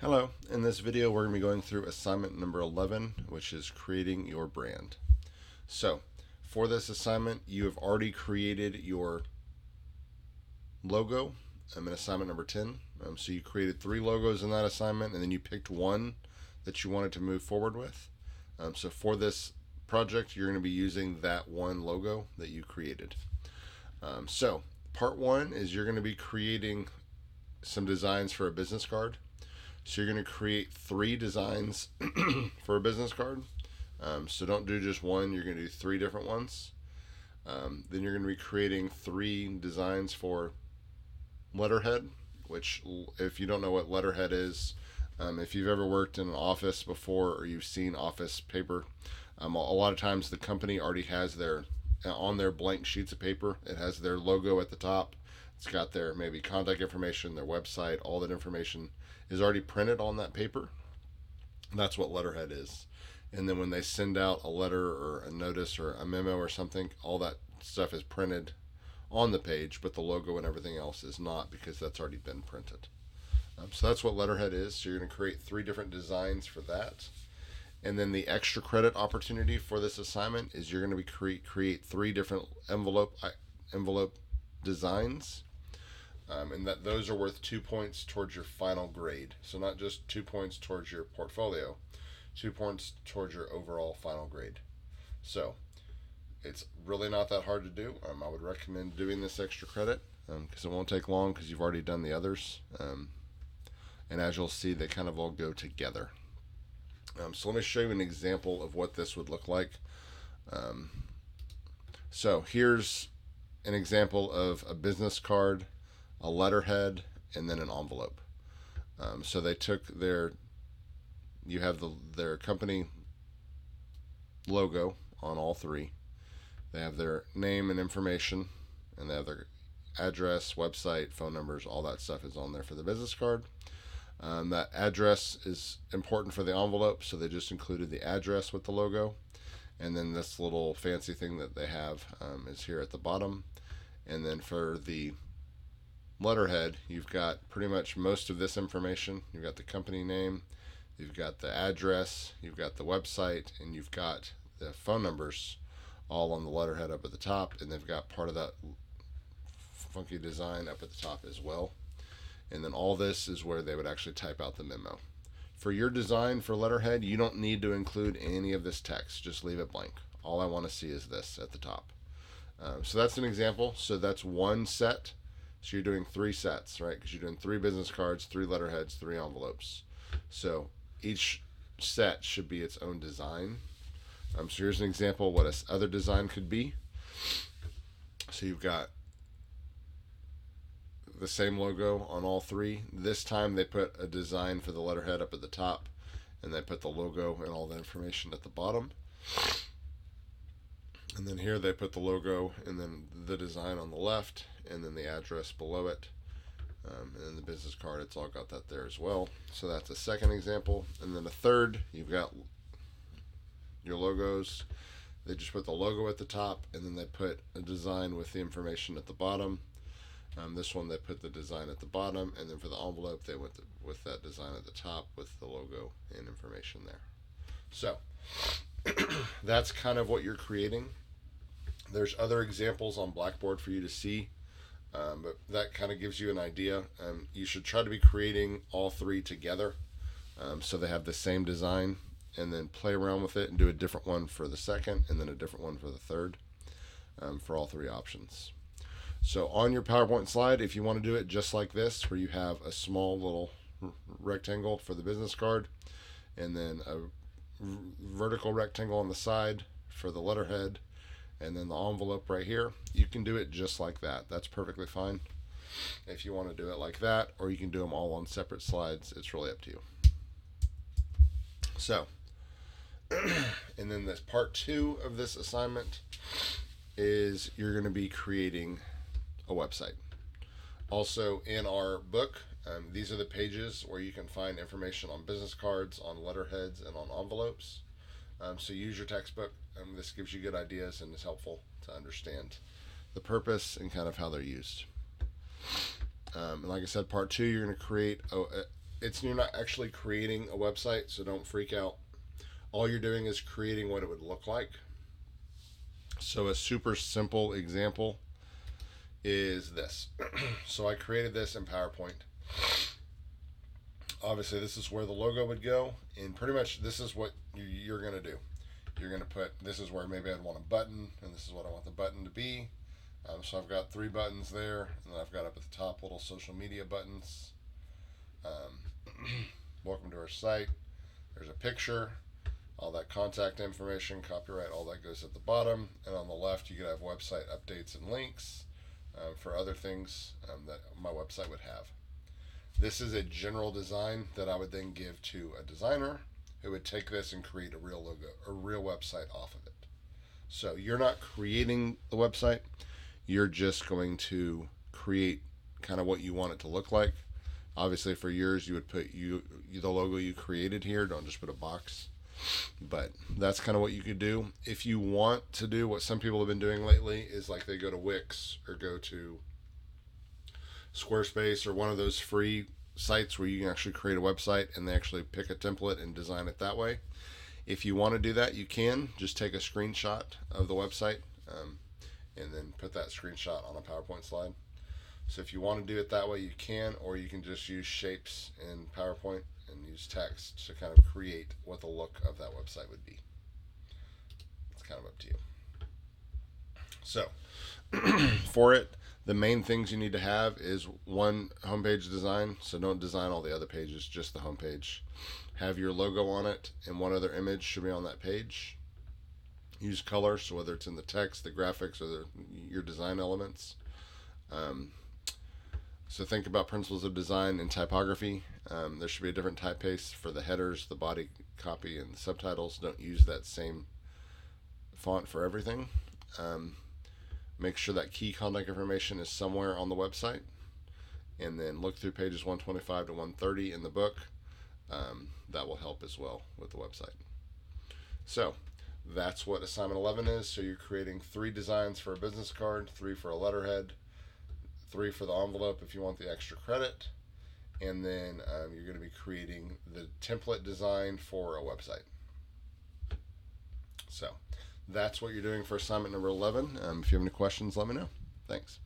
Hello, in this video we're going to be going through assignment number 11, which is creating your brand. So, for this assignment, you have already created your logo in assignment number 10. So you created 3 logos in that assignment, and then you picked one that you wanted to move forward with. So for this project, you're going to be using that one logo that you created. So part 1 is you're going to be creating some designs for a business card. So you're going to create 3 designs for a business card. So don't do just one, you're going to do 3 different ones. Then you're going to be creating 3 designs for letterhead, which, if you don't know what letterhead is, if you've ever worked in an office before or you've seen office paper, a lot of times the company already has on their blank sheets of paper, it has their logo at the top. It's got their maybe contact information, their website, all that information is already printed on that paper. That's what letterhead is. And then when they send out a letter or a notice or a memo or something, all that stuff is printed on the page, but the logo and everything else is not, because that's already been printed. So that's what letterhead is. So you're going to create 3 different designs for that. And then the extra credit opportunity for this assignment is you're going to be create 3 different envelope designs. And that those are worth 2 points towards your final grade. So not just 2 points towards your portfolio, 2 points towards your overall final grade. So it's really not that hard to do. I would recommend doing this extra credit because it won't take long, because you've already done the others. And as you'll see, they kind of all go together. So let me show you an example of what this would look like. So here's an example of a business card, a letterhead, and then an envelope. So they took you have their company logo on all 3. They have their name and information, and they have their address, website, phone numbers, all that stuff is on there for the business card. That address is important for the envelope, so they just included the address with the logo. And then this little fancy thing that they have is here at the bottom. And then for the letterhead, you've got pretty much most of this information. You've got the company name, you've got the address, you've got the website, and you've got the phone numbers all on the letterhead up at the top. And they've got part of that funky design up at the top as well. And then all this is where they would actually type out the memo. For your design for letterhead, you don't need to include any of this text. Just leave it blank. All I want to see is this at the top. So that's an example. So that's one set. So you're doing 3 sets, right? Because you're doing 3 business cards, 3 letterheads, 3 envelopes. So each set should be its own design. So here's an example of what this other design could be. So you've got the same logo on all 3. This time they put a design for the letterhead up at the top, and they put the logo and all the information at the bottom. And then here they put the logo and then the design on the left, and then the address below it. And then the business card, it's all got that there as well. So that's a second example. And then a third, you've got your logos. They just put the logo at the top, and then they put a design with the information at the bottom. This one they put the design at the bottom, and then for the envelope they went with that design at the top with the logo and information there. So that's kind of what you're creating. There's other examples on Blackboard for you to see, but that kind of gives you an idea. You should try to be creating all 3 together, so they have the same design, and then play around with it and do a different one for the second, and then a different one for the third, for all 3 options. So on your PowerPoint slide, if you want to do it just like this, where you have a small little rectangle for the business card, and then a vertical rectangle on the side for the letterhead, and then the envelope right here, you can do it just like that. That's perfectly fine. If you want to do it like that, or you can do them all on separate slides, it's really up to you. So, and then this part 2 of this assignment is you're going to be creating a website. Also in our book, these are the pages where you can find information on business cards, on letterheads, and on envelopes. So use your textbook. This gives you good ideas and is helpful to understand the purpose and kind of how they're used. And like I said, part 2, you're going to create you're not actually creating a website, so don't freak out. All you're doing is creating what it would look like. So a super simple example is this. So I created this in PowerPoint. Obviously, this is where the logo would go, and pretty much this is what you're going to do. You're going to put, this is where maybe I'd want a button, and this is what I want the button to be. So I've got 3 buttons there, and then I've got up at the top little social media buttons. Welcome to our site. There's a picture, all that contact information, copyright, all that goes at the bottom. And on the left, you could have website updates and links for other things that my website would have. This is a general design that I would then give to a designer who would take this and create a real logo, a real website off of it. So you're not creating the website, you're just going to create kind of what you want it to look like. Obviously, for yours, you would put the logo you created here. Don't just put a box. But that's kind of what you could do. If you want to do what some people have been doing lately, is like they go to Wix or go to Squarespace or one of those free sites where you can actually create a website and they actually pick a template and design it that way. If you want to do that, you can just take a screenshot of the website and then put that screenshot on a PowerPoint slide. So if you want to do it that way, you can, or you can just use shapes in PowerPoint and use text to kind of create what the look of that website would be. It's kind of up to you. So for it, the main things you need to have is one, homepage design. So don't design all the other pages, just the homepage. Have your logo on it, and one other image should be on that page. Use color, so whether it's in the text, the graphics, or your design elements. So think about principles of design and typography. There should be a different typeface for the headers, the body copy, and the subtitles. Don't use that same font for everything. Make sure that key contact information is somewhere on the website. And then look through pages 125 to 130 in the book. That will help as well with the website. So that's what assignment 11 is. So you're creating 3 designs for a business card, 3 for a letterhead, 3 for the envelope if you want the extra credit, and then you're going to be creating the template design for a website. So that's what you're doing for assignment number 11. If you have any questions, let me know. Thanks.